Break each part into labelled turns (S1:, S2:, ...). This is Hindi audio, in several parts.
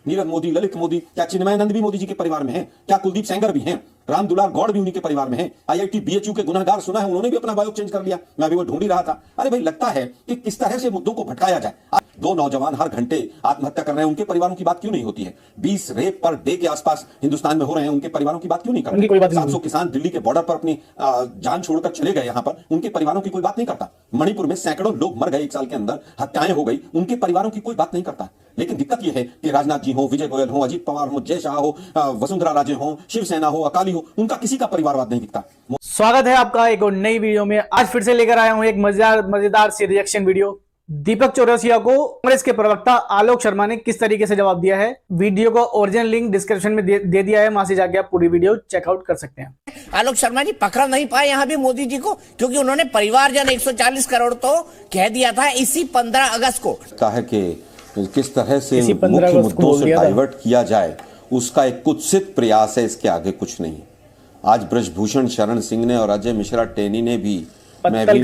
S1: नीरज मोदी, ललित मोदी, क्या चिन्मयानंद भी मोदी जी के परिवार में हैं? क्या कुलदीप सेंगर भी हैं? राम दुलार गौड़ भी उन्हीं के परिवार में हैं? IIT BHU के गुनहगार सुना है उन्होंने भी अपना बायो चेंज कर लिया। मैं भी वो ढूंढ ही रहा था। अरे भाई, लगता है कि किस तरह से मुद्दों को भटकाया जाए। दो नौजवान हर घंटे आत्महत्या कर रहे हैं, उनके परिवारों की बात क्यों नहीं होती है? 20 रेप पर डे के आसपास हिंदुस्तान में हो रहे हैं, उनके परिवारों की बात क्यों नहीं करता? 700 किसान दिल्ली के बॉर्डर पर अपनी जान छोड़कर चले गए, यहां पर उनके परिवारों की कोई बात नहीं करता। मणिपुर में सैकड़ों लोग मर गए 1 साल के अंदर, हत्याएं हो गई, उनके परिवारों की कोई बात नहीं करता। लेकिन दिक्कत यह है कि राजनाथ जी हो, विजय गोयल हो, अजीत पवार हो, जय शाह हो, वसुंधरा राजे हो, शिवसेना हो, अकाली हो, उनका किसी का परिवारवाद नहीं दिखता।
S2: स्वागत है आपका एक और नई वीडियो में। आज फिर से लेकर आया हूं एक मजेदार सी रिएक्शन वीडियो। दीपक चौरसिया को कांग्रेस के प्रवक्ता आलोक शर्मा ने किस तरीके से जवाब दिया है, वीडियो को ओरिजिनल लिंक डिस्क्रिप्शन में दे दिया है, वहां से जाके आप पूरी वीडियो चेकआउट कर सकते हैं।
S3: आलोक शर्मा जी पकड़ नहीं पाए यहाँ भी मोदी जी को, क्योंकि उन्होंने परिवारजन 140 करोड़ तो कह दिया था इसी 15 अगस्त को।
S1: है कि किस तरह से मुख्य मुद्दों से डाइवर्ट किया जाए, उसका एक कुत्सित प्रयास है, इसके आगे कुछ नहीं। आज ब्रजभूषण शरण सिंह ने और अजय मिश्रा टेनी ने भी चेंज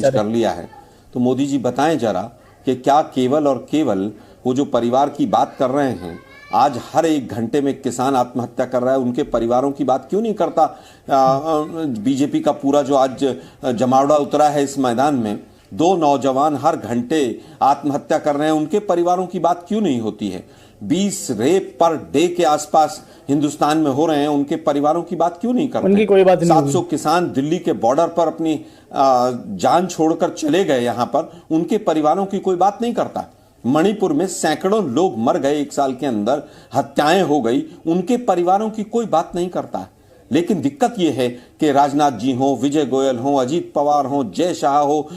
S1: कर लिया है। तो मोदी जी बताएं जरा कि क्या केवल और केवल वो जो परिवार की बात कर रहे हैं, आज हर 1 घंटे में किसान आत्महत्या कर रहा है, उनके परिवारों की बात क्यों नहीं करता? बीजेपी का पूरा जो आज जमावड़ा उतरा है इस मैदान में, 2 नौजवान हर घंटे आत्महत्या कर रहे हैं, उनके परिवारों की बात क्यों नहीं होती है? 20 रेप पर डे के आसपास हिंदुस्तान में हो रहे हैं, उनके परिवारों की बात क्यों नहीं करते?
S2: उनकी कोई बात नहीं।
S1: 700 किसान दिल्ली के बॉर्डर पर अपनी जान छोड़कर चले गए, यहां पर उनके परिवारों की कोई बात नहीं करता। मणिपुर में सैकड़ों लोग मर गए 1 साल के अंदर, हत्याएं हो गई, उनके परिवारों की कोई बात नहीं करता। लेकिन दिक्कत यह है कि राजनाथ जी हो, विजय गोयल हो, अजीत पवार हो, जय शाह हो,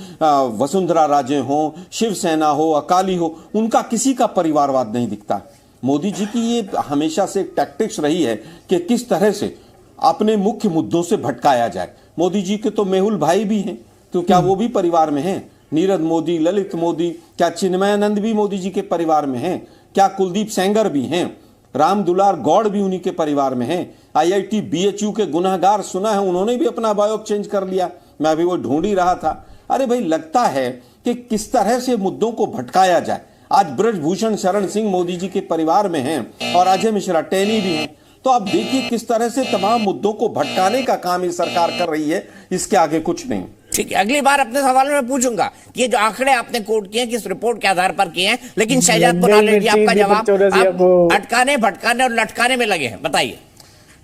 S1: वसुंधरा राजे हो, शिवसेना हो, अकाली हो, उनका किसी का परिवारवाद नहीं दिखता। मोदी जी की ये हमेशा से टैक्टिक्स रही है कि किस तरह से अपने मुख्य मुद्दों से भटकाया जाए। मोदी जी के तो मेहुल भाई भी हैं, तो क्या वो भी परिवार में हैं? नीरज मोदी, ललित मोदी, क्या चिन्मयानंद भी मोदी जी के परिवार में हैं? क्या कुलदीप सेंगर भी हैं? राम दुलार गौड़ भी उन्हीं के परिवार में हैं? IIT BHU के गुनहगार सुना है उन्होंने भी अपना बायो चेंज कर लिया। मैं भी वो ढूंढ ही रहा था। अरे भाई, लगता है कि किस तरह से मुद्दों को भटकाया जाए। आज ब्रजभूषण शरण सिंह मोदी जी के परिवार में हैं और अजय मिश्रा टेनी भी हैं। तो आप देखिए किस तरह से तमाम मुद्दों को भटकाने का काम ये सरकार कर रही है, इसके आगे कुछ नहीं।
S3: ठीक है, अगली बार अपने सवाल में पूछूंगा कि ये जो आंकड़े आपने कोट किए किस रिपोर्ट के आधार पर किए हैं, लेकिन शहजाद पुराने जी आपका जवाब आप अटकाने, भटकाने और लटकाने में लगे हैं, बताइए।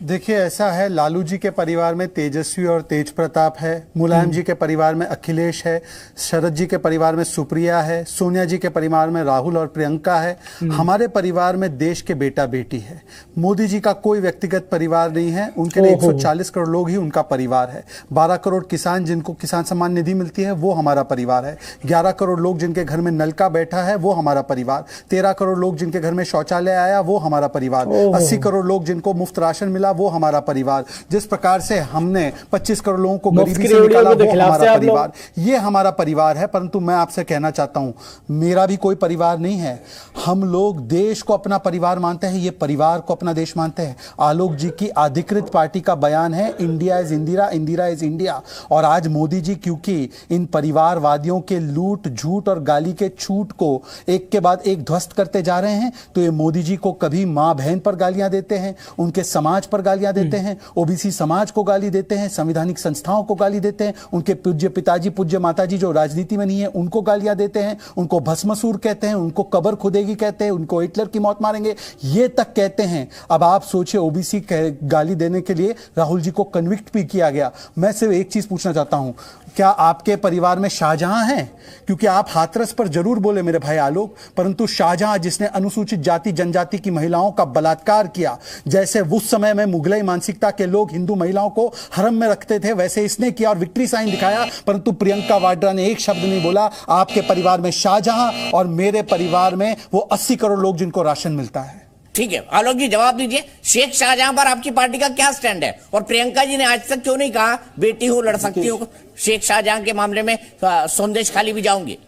S4: देखिए, ऐसा है, लालू जी के परिवार में तेजस्वी और तेज प्रताप है, मुलायम जी के परिवार में अखिलेश है, शरद जी के परिवार में सुप्रिया है, सोनिया जी के परिवार में राहुल और प्रियंका है, हमारे परिवार में देश के बेटा बेटी है। मोदी जी का कोई व्यक्तिगत परिवार नहीं है, उनके लिए 140 करोड़ लोग ही उनका परिवार है। 12 करोड़ किसान जिनको किसान सम्मान निधि मिलती है वो हमारा परिवार है। 11 करोड़ लोग जिनके घर में नलका बैठा है वो हमारा परिवार। 13 करोड़ लोग जिनके घर में शौचालय आया वो हमारा परिवार। 80 करोड़ लोग जिनको मुफ्त राशन मिला वो हमारा परिवार। जिस प्रकार से हमने 25 करोड़ लोगों को गरीबी से निकाला वो हमारा परिवार। ये हमारा परिवार है। परंतु मैं आपसे कहना चाहता हूं, मेरा भी कोई परिवार नहीं है। हम लोग देश को अपना परिवार मानते हैं, ये परिवार को अपना देश मानते हैं। आलोक जी की अधिकृत पार्टी का बयान है, India is Indira, Indira is India. और आज मोदी जी क्योंकि इन परिवारवादियों के लूट, झूठ और गाली के छूट को एक के बाद एक ध्वस्त करते जा रहे हैं, तो ये मोदी जी को कभी मां बहन पर गालियां देते हैं, उनके समाज पर गालियां देते हैं, ओबीसी समाज को गाली देते हैं, संवैधानिक संस्थाओं को गाली देते हैं, उनके पूज्य पिताजी पूज्य माताजी जो राजनीति में नहीं है उनको गालियां देते हैं, उनको भस्मासुर कहते हैं, उनको कब्र खुदेगी कहते हैं, उनको हिटलर की मौत मारेंगे ये तक कहते हैं। अब आप सोचिए, ओबीसी गाली देने के लिए राहुल जी को कन्विक्ट भी किया गया। मैं सिर्फ एक चीज पूछना चाहता हूं, क्या आपके परिवार में शाहजहां हैं? क्योंकि आप हाथरस पर जरूर बोले मेरे भाई आलोक, परंतु शाहजहां जिसने अनुसूचित जाति जनजाति की महिलाओं का बलात्कार किया, जैसे उस समय में मुगलई मानसिकता के लोग हिंदू महिलाओं को हरम में रखते थे, वैसे इसने किया और विक्ट्री साइन दिखाया। परंतु प्रियंका वाड्रा ने एक शब्द नहीं बोला। आपके परिवार में शाहजहां और मेरे परिवार में वो 80 करोड़ लोग जिनको राशन मिलता है।
S3: ठीक है, आलोक जी जवाब दीजिए, शेख शाहजहां पर आपकी पार्टी का क्या स्टैंड है? और प्रियंका जी ने आज तक क्यों नहीं कहा बेटी हो लड़ सकती हो? शेख शाहजहां के मामले में संदेश खाली भी जाऊंगी।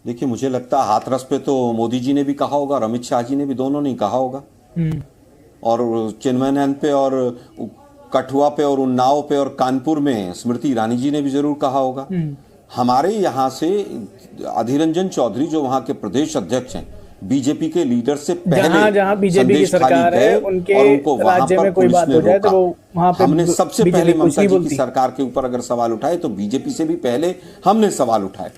S1: देखिए, मुझे लगता है हाथरस पे तो मोदी जी ने भी कहा होगा और अमित शाह जी ने भी, दोनों ने कहा होगा। और चिन्मयानंद पे और कठुआ पे और उन्नाव पे और कानपुर में स्मृति ईरानी जी ने भी जरूर कहा होगा। हमारे यहाँ से अधीर रंजन चौधरी जो वहाँ के प्रदेश अध्यक्ष हैं, बीजेपी के लीडर से पहले
S2: जहां बीजेपी की
S1: संदेश खाली
S2: सरकार है,
S1: गए
S2: उनके
S1: और उनको वहां
S2: राज्य
S1: पर
S2: में कोई
S1: पुलिस
S2: बात
S1: ने
S2: हो जाए तो
S1: रोका।
S2: वो वहां पे
S1: हमने सबसे
S2: बीजेपी
S1: पहले
S2: कुछ
S1: ममता
S2: नहीं
S1: जी की
S2: बोलती।
S1: सरकार के ऊपर अगर सवाल उठाए तो बीजेपी से भी पहले हमने सवाल उठाए।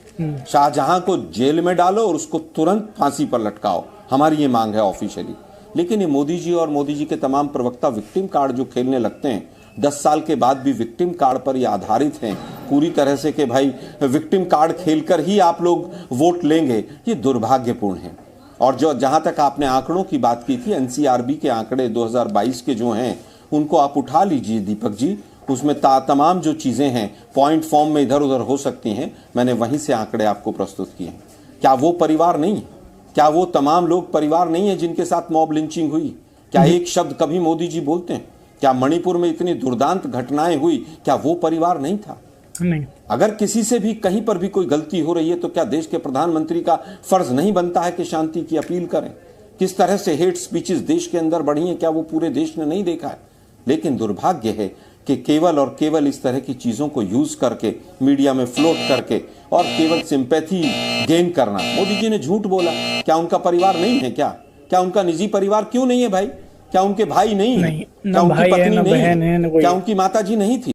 S1: शाहजहां को जेल में डालो और उसको तुरंत फांसी पर लटकाओ, हमारी ये मांग है ऑफिशियली। लेकिन ये मोदी जी और मोदी जी के तमाम प्रवक्ता विक्टिम कार्ड जो खेलने लगते हैं, 10 साल के बाद भी विक्टिम कार्ड पर ये आधारित हैं पूरी तरह से कि भाई विक्टिम कार्ड खेलकर ही आप लोग वोट लेंगे, ये दुर्भाग्यपूर्ण है। और जो जहां तक आपने आंकड़ों की बात की थी, एनसीआरबी के आंकड़े 2022 के जो हैं उनको आप उठा लीजिए दीपक जी, उसमें तमाम जो चीजें हैं पॉइंट फॉर्म में इधर उधर हो सकती हैं, मैंने वहीं से आंकड़े आपको प्रस्तुत किए हैं। क्या वो परिवार नहीं है? क्या वो तमाम लोग परिवार नहीं है जिनके साथ मॉब लिंचिंग हुई? क्या एक शब्द कभी मोदी जी बोलते हैं? क्या मणिपुर में इतनी दुर्दांत घटनाएं हुई, क्या वो परिवार नहीं था?
S2: नहीं।
S1: अगर किसी से भी कहीं पर भी कोई गलती हो रही है तो क्या देश के प्रधानमंत्री का फर्ज नहीं बनता है कि शांति की अपील करें? किस तरह से हेट स्पीचेस देश के अंदर बढ़ी हैं, क्या वो पूरे देश ने नहीं देखा है? लेकिन दुर्भाग्य है कि केवल और केवल इस तरह की चीजों को यूज करके, मीडिया में फ्लोट करके और केवल सिंपैथी गेन करना। मोदी जी ने झूठ बोला, क्या उनका परिवार नहीं है? क्या उनका निजी परिवार क्यों नहीं है भाई? क्या उनके भाई नहीं है? क्या उनकी पत्नी नहीं है? क्या उनकी माता जी नहीं थी?